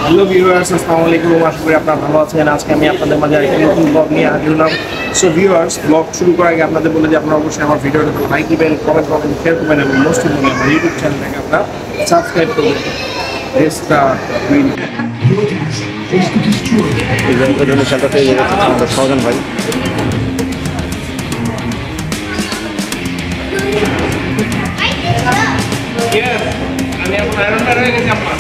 Hello viewers, আসসালামু আলাইকুম। আশা করি আপনারা ভালো আছেন। আজকে আমি আপনাদের মাঝে একটা নতুন ব্লগ নিয়ে হাজির হলাম। সো ভিউয়ার্স, ব্লগ শুরু করার আগে আপনাদের বলে যে আপনারা অবশ্যই আমার ভিডিওটা লাইক দিবেন, কমেন্ট করবেন, শেয়ার করবেন এবং মোস্ট ইম্পর্টেন্টলি আমার ইউটিউব চ্যানেলটাকে আপনারা সাবস্ক্রাইব করবেন। সহজন ভাই আমি এখন আয়রন ম্যান হয়ে গেছি আপনার।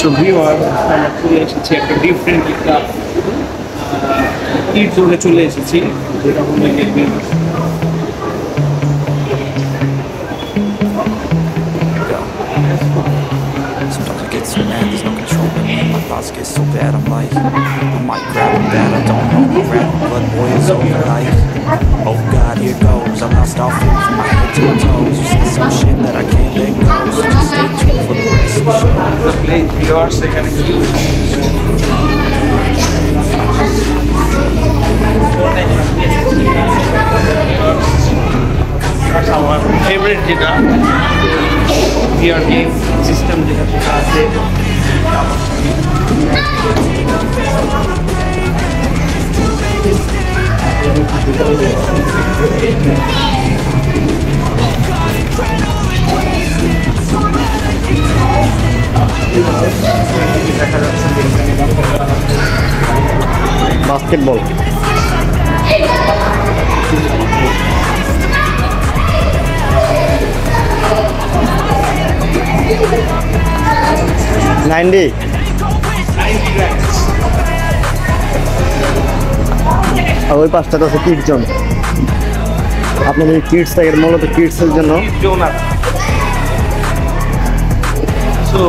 So viewers, আমরা চলে এসেছি একটা ডিফারেন্ট একটা ইট জোনে চলে এসেছি, যেটা হলো so mad, there's no control in me. My thoughts get so bad, I'm like, I might grab a bat, I don't know, grab a blood boy, it's over like, oh God, here goes. I lost all feeling from my head to my toes. You said some shit that I can't let go, so just stay tuned for the rest of the show. Please, viewers, they can excuse me. That's our favorite যেটা VR game system যেটা আছে। Basketball আর ওই পাঁচটা আছে kids zone. আপনাদের kids থাকে, মূলত কিডসের জন্য জোন আছে। সো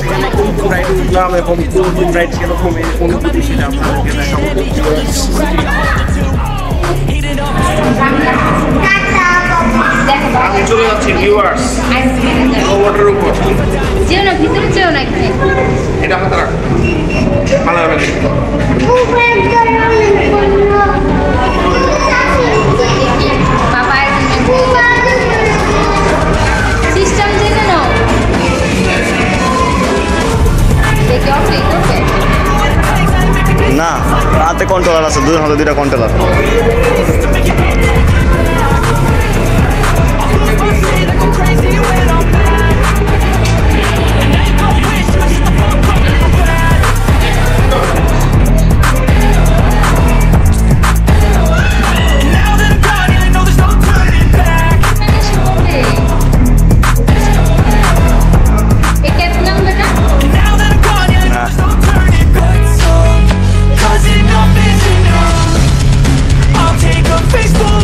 এখানে কোন কোন রাইড উঠলাম এবং কোন কোন রাইড কিরকম এই অনুভূতি সেটা আপনাদেরকে দেখাবো। আমি চলে যাচ্ছি ভিউয়ার্স রোবটের উপর। যেও না, ভিতরে যেও না, এটা হাতে রাখ, ভালো হবে না। বাবা সিস্টেম জেনে নাও, দেখে ওকে ওকে না, হাতে কন্ট্রোলার আছে, দুজন হাতে দুইটা controller. Facebook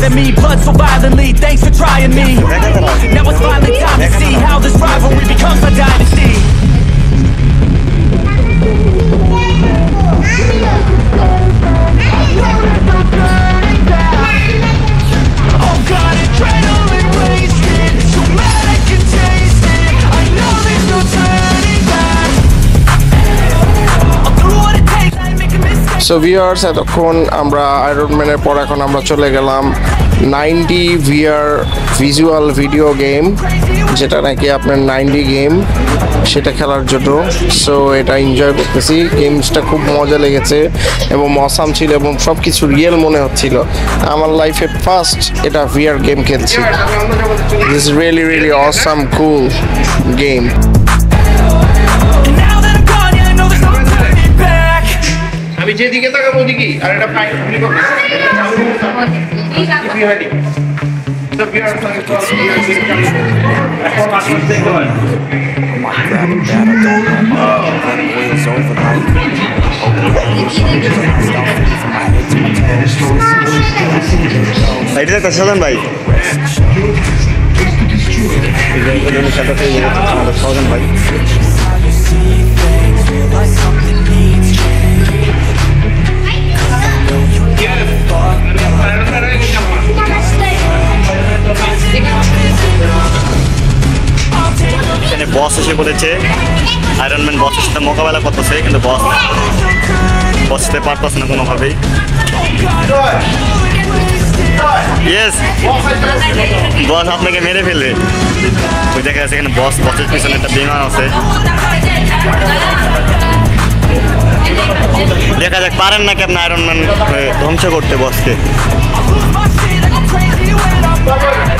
part of me, blood so violently. Thanks for trying me. Now it's finally time to see how this rivalry becomes a dynasty. Oh God, adrenaline wasted. So mad I can taste it. I know there's no turning back. I'll do what it takes. I make a mistake. So viewers, এতক্ষণ আমরা iron ম্যানের পর এখন আমরা চলে গেলাম 90 VR visual video game, যেটা নাকি আপনার 90 গেম সেটা খেলার জন্য। সো এটা এনজয় করতেছি, গেমসটা খুব মজা লেগেছে এবং অসাম ছিল এবং সব কিছু রিয়েল মনে হচ্ছিল। আমার লাইফে ফার্স্ট এটা ভিআর গেম খেলছি। This really really awesome cool game. Now that I'm gone, yeah, I know there's no turning back. আমি যেদিকে তাকাবো ওদিকে আর এটা পাই আপনি করবেন। The VR I might grab a bat, I don't know. That boils over like. Oh, stop thinking from my head to my toes. এটা একটা সাজান ভাই, সাজান ভাই। এখানে বস এসে পড়েছে, আয়রন ম্যান বসের সাথে মোকাবেলা করতেছে, কিন্তু বসতে পারতেছে না কোনোভাবেই। ইয়েস, বস আপনাকে মেরে ফেলবে। ওই দেখা যাচ্ছে এখানে বসের পিছনে একটা বিমান আছে। দেখা যাক পারেন নাকি আপনি আয়রন ম্যান ধ্বংস করতে বসকে।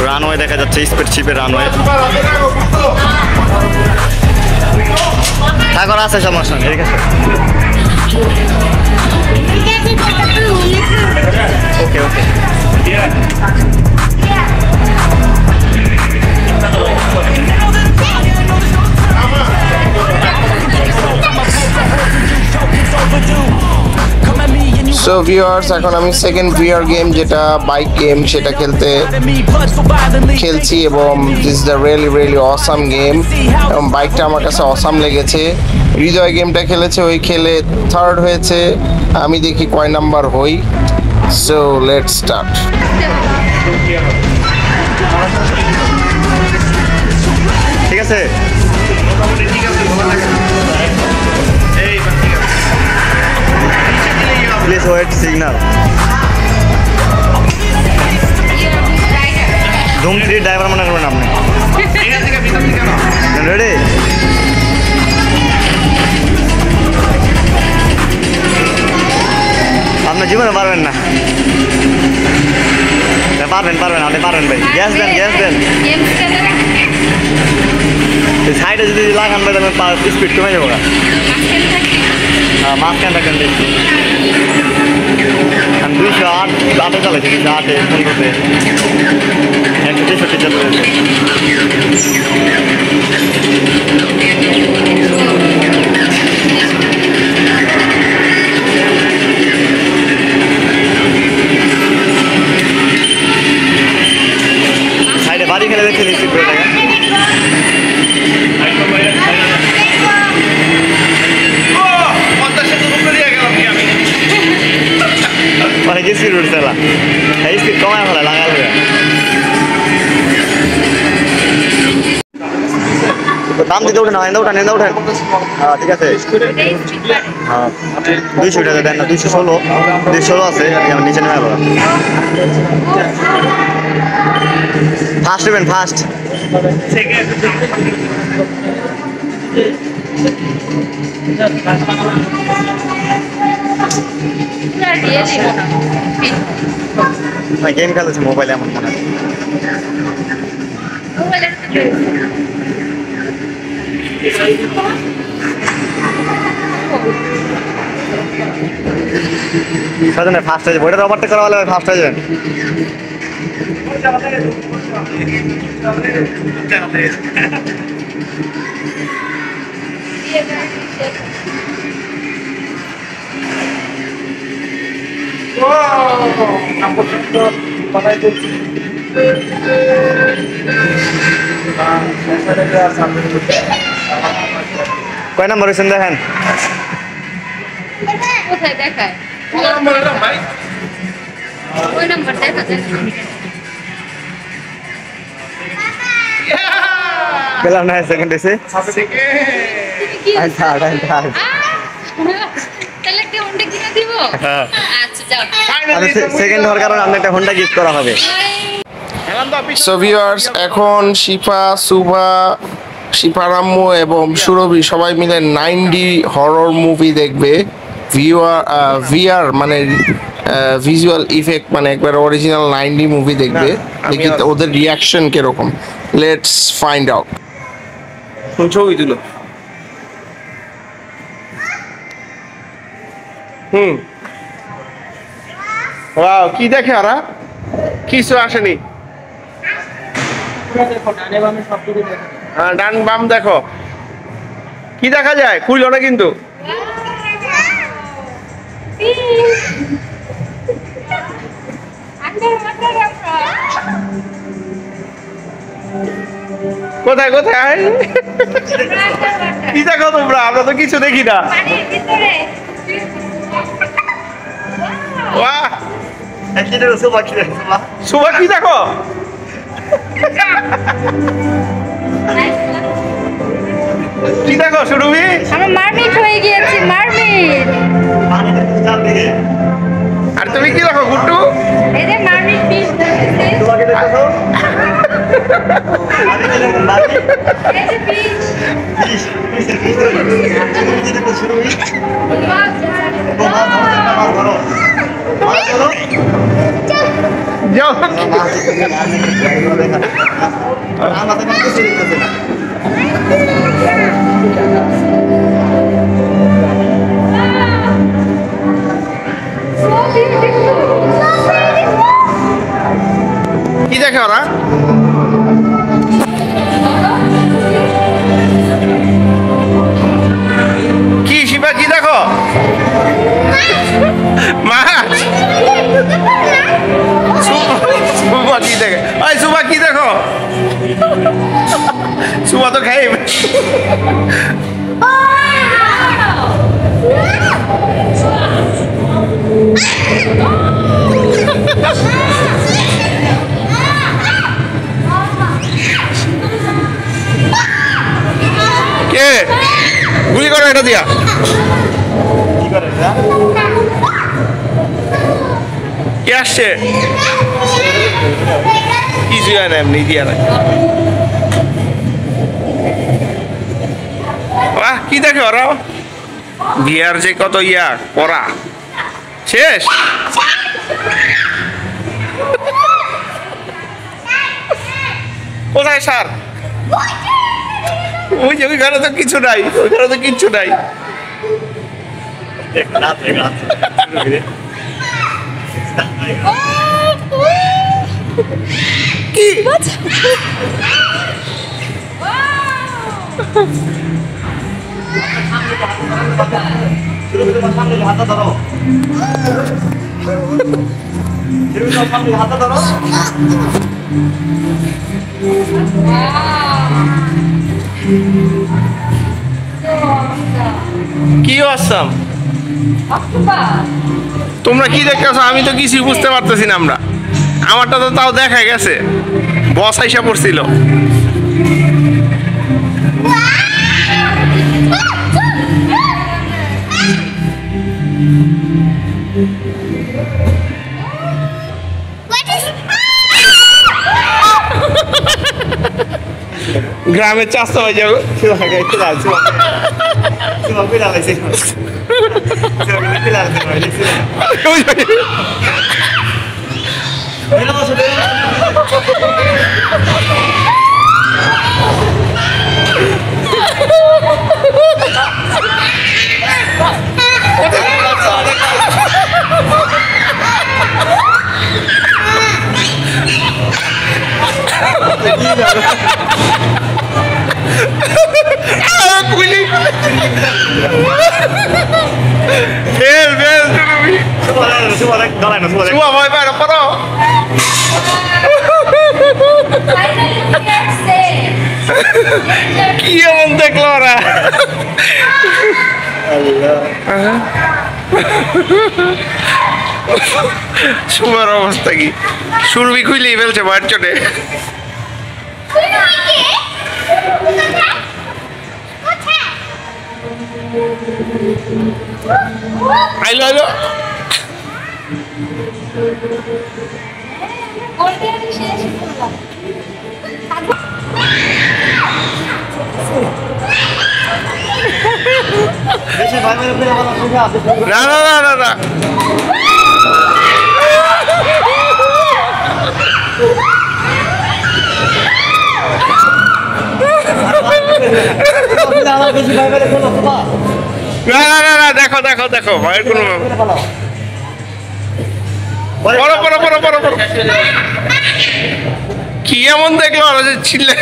রানওয়ে দেখা যাচ্ছে, স্পেসশিপের রানওয়ে। ঠাকুর আছে, সমস্যা নেই, ঠিক আছে। ওকে ওকে। সো ভিউয়ার্স, এখন আমি সেকেন্ড ভিআর গেম যেটা বাইক গেম সেটা খেলছি এবং this is the really really awesome game এবং বাইকটা আমার কাছে অসাম লেগেছে। হৃদয় গেমটা খেলেছে, ওই খেলে থার্ড হয়েছে, আমি দেখি কয় নাম্বার হই। So let's start. ঠিক আছে, please wait signal. Dhoom 3 driver মনে করবেন আপনি। রেডি? আপনি জীবনে পারবেন না। পারবেন আপনি পারবেন ভাই। গ্যাস দেন সাইডে যদি লাগান ভাই স্পিড কমে যাবো। হ্যাঁ, মাঝখানে থাকেন দেখছি। আমি 208 চালাইছি, 208 15-তে 163 চালাইছি। সাইডে বাড়ি খেলে দেখছি নিশ্চিত করে দেখা। অনেক স্পিড উঠছে, স্পিড কমায় ফেলা লাগালে। দাম দিতে উঠে না, উঠেন। হ্যাঁ ঠিক আছে, হ্যাঁ 200 টাকা দেন না, 216 আছে, আমার নিচে নেওয়া যাবে। ফার্স্ট নেবেন, ফার্স্ট। গেম খেলেছে মোবাইলে, এমন মনে হয়। ফার্স্ট হয়ে যাবে, ওইটা ওভারটেক করা হলে ফার্স্ট হয়ে যাবেন। পাতায় করছি কয় নাম্বার হয়েছেন দেখেন কোথায় দেখায় ভাই ওই নাম্বার দেখা যায় পেলাম না সেকেন্ড হয়েছে তুমি কি থার্ড তাহলে কি ওটা কিনে দিব হ্যাঁ আচ্ছা যাও সেকেন্ড হওয়ার কারণে আপনার একটা হোন্ডা গিফট করা হবে সো ভিউয়ার্স এখন শিফা রাম্মু এবং সুরভি সবাই মিলে 9D হরর মুভি দেখবে ভিআর মানে ভিজুয়াল ইফেক্ট মানে একবার অরিজিনাল 9D মুভি দেখবে দেখি ওদের রিয়াকশন কিরকম লেটস ফাইন্ড আউট ছবি তুলো ওয়াও কি দেখে ওরা কিছু আসেনি ডান বাম দেখো কি দেখা যায় খুললো না কিন্তু কোথায় কোথায় কি দেখো তোমরা আমরা তো কিছু দেখি না বাহ সুভা কি দেখো কি দেখো সুরভি আমার মারমিট হয়ে গিয়েছে মারমিট আর তুমি কি দেখো গুট্টু এই যে মারমিট ফিশ দেখতেছে এই যে ফিশ যাও কি দেখে ওরা কি শিবা কি দেখো মাছ সুবা কি দেখে ওই সুবা কি দেখো সুবা তো খাই কে গুলি করো এটা দিয়া কে আসছে কিছু হয় না এমনি দিয়া না বাহ কি দেখে ওরা বিয়ার যে কত ইয়া করা শেষ কোথায় স্যার ওই যে ওইখানে তো কিছু নাই ওইখানে তো কিচ্ছু নাই কি কি অসাম তোমরা কি দেখতেছো আমি তো কিছুই বুঝতে পারতেছি না আমরা আমারটা তো তাও দেখা গেছে বস আইসা পড়ছিল গ্রামের চাষটা হয়ে যাবে ফেল ফেল শুভা ভয় পায় না পড়ো কি এমন দেখলো ওরা শুভার অবস্থা কি সুরভি খুইলেই ফেলছে ভয়ের চোটে আইলো আইলো না না না না না না না না দেখো দেখো দেখো ভয়ের কোনো পড়ো পড়ো পড়ো পড়ো পড়ো কি এমন দেখলো ওরা যে ছিলে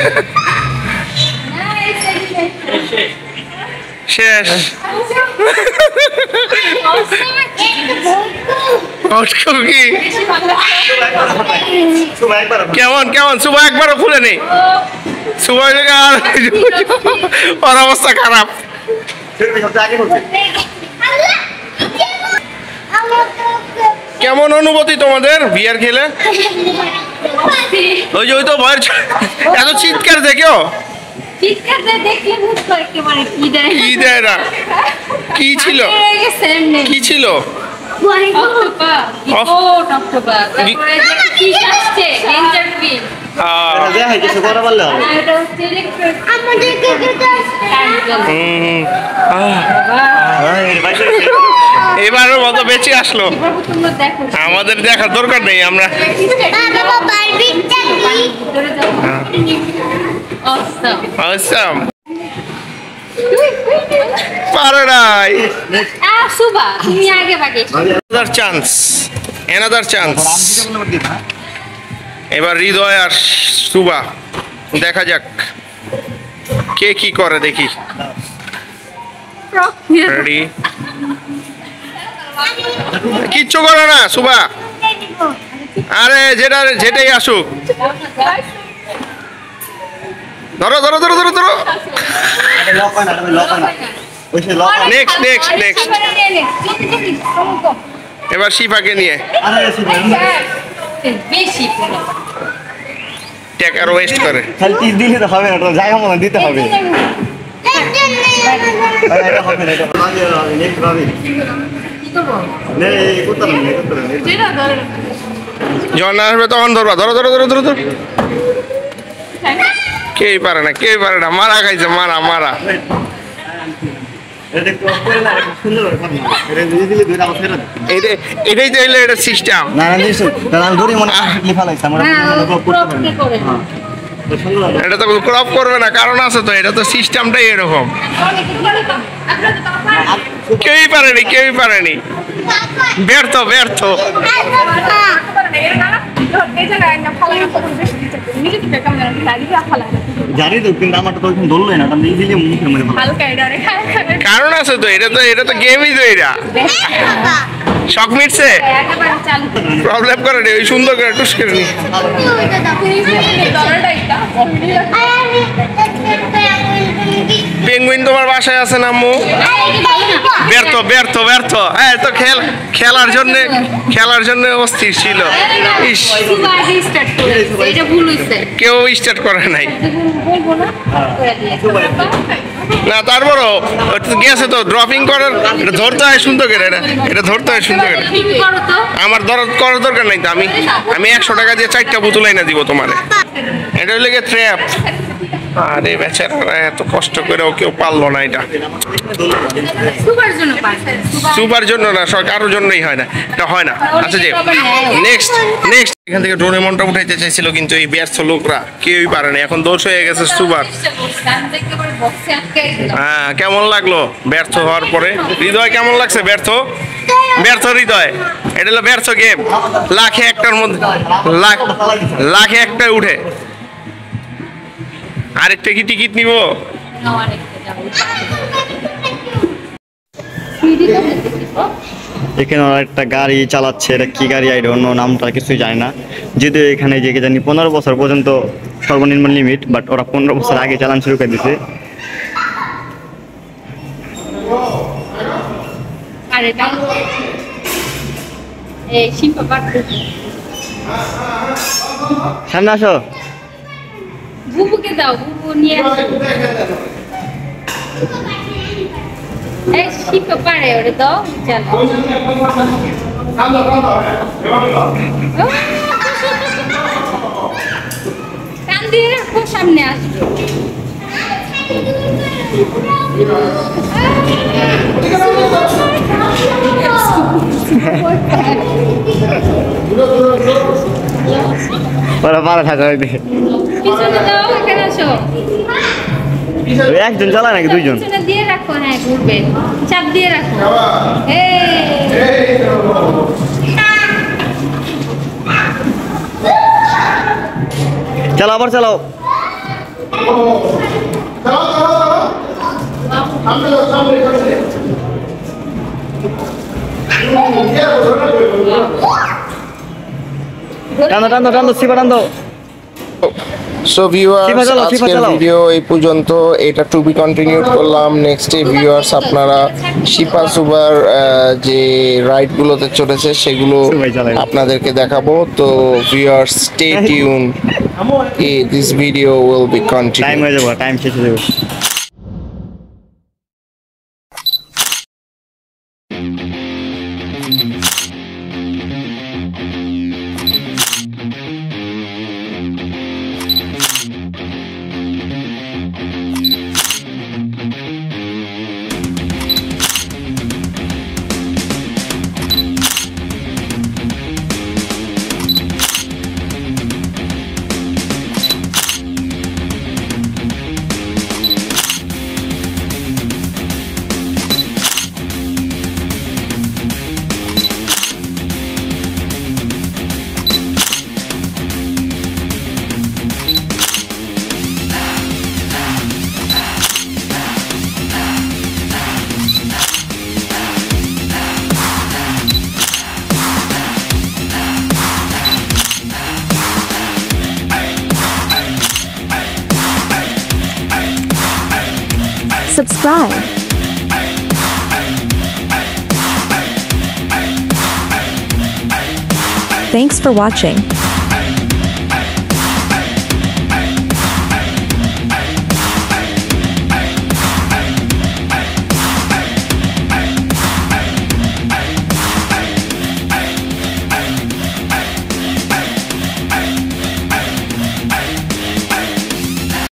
শেষ কি কেমন কেমন সুবা একবারও খুলে নেই সুবা আর ওর অবস্থা খারাপ কেমন অনুভূতি তোমাদের বিয়ার খেলে ওই যে ওই তো ভয়ের এত চিৎকার দেখো কি দেয় না কি ছিল কি ছিল এবারের মতো বেঁচে আসলো আমাদের দেখার দরকার নেই আমরা পারে নাই another chance এবার হৃদয় আর সুবা দেখা যাক কে কি করে দেখি রেডি কিচ্ছু করো না সুবা আরে যেটাই আসুক ধরো ধরো ধরো ধরো ধরো নেক্সট নেক্সট নেক্সট এবার শিফাকে নিয়ে টেকার ওয়েস্ট করে দিলে তো হবে না জায়গা মনে দিতে হবে যখন আসবে তখন ধরবা ধরো ধরো ধরো ধরো ধরো কেই পারে না মারা খাইছে মারা মারা এটাই তো হইলো এটা সিস্টেম এটা তো ক্রপ করবে না কারণ আছে তো এটা তো সিস্টেমটাই এরকম কেউই পারেনি ব্যর্থ ব্যর্থ জানি তো কিন্তু আমার তো ধরলোই না কারণ আছে তো এটা তো গেমই তো এটা শখ মিটছে প্রবলেম করে নি ওই সুন্দর করে টুস করে নি পেঙ্গুইন তোমার বাসায় আছে না আম্মু ব্যর্থ ব্যর্থ ব্যর্থ হ্যাঁ তো খেলার জন্য অস্থির ছিল কেউ স্টার্ট করে নাই না তারপরও গেছে তো ড্রপিং করার এটা ধরতে হয় সুন্দর করে এটা ধরতে হয় সুন্দর করে আমার করার দরকার নাই তো আমি 100 টাকা দিয়ে 4টা বোতল এনে দিব তোমার এটা হইলে গিয়ে ট্র্যাপ আরে বেচারা এত কষ্ট করেও কেউ পারলো না এটা সুপার জন্য না কারোর জন্যই হয় না এটা হয় না আচ্ছা যে নেক্সট এখান থেকে ডোরেমনটা উঠাইতে চাইছিল কিন্তু এই ব্যর্থ লোকরা কেউই পারে না এখন দোষ হয়ে গেছে সুপার হ্যাঁ কেমন লাগলো ব্যর্থ হওয়ার পরে হৃদয় কেমন লাগছে ব্যর্থ হৃদয় এটা হলো ব্যর্থ গেম লাখে একটার মধ্যে লাখে একটা উঠে আরেকটা কি টিকিট নিব এখানে ওরা একটা গাড়ি চালাচ্ছে, এটা কি গাড়ি আই ডোন্ট নো, নামটা কিছুই জানি না। যদিও এখানে যে জানি 15 বছর পর্যন্ত সর্বনিম্ন লিমিট, বাট ওরা 15 বছর আগে চালান শুরু করে দিছে। আরে এই শিল্পা পাঠ সামনে আসো। বুবুকে দাও, বুবু নিয়ে আসো। এই শিল্পা পারে ওরে দাও, চলো। কান দিয়ে রাখো, সামনে আসবে। ওরা পারে থাকা হয় দেখে। পিছনে দাও, এখানে আসো। একজন চালায় নাকি দুইজন? পিছনে দিয়ে রাখো, হ্যাঁ ঘুরবে, চাপ দিয়ে রাখো। চালাও, আবার চালাও। টানো টানো টানো, সিপা টানো। সো ভিউয়ার্স, সিপা চালাও, সিপা আজকের চালাও। ভিডিও এই পর্যন্ত, এটা টু বি কন্টিনিউড করলাম নেক্সট ডে। ভিউয়ার্স, আপনারা শিপা সুবার যে রাইডগুলোতে চড়েছে সেগুলো সুবাই চালায়। আপনাদেরকে দেখাবো। তো viewers, stay tune, this video will be time continued. হয়ে যাবো, টাইম শেষ হয়ে যাবে। Subscribe. Thanks for watching.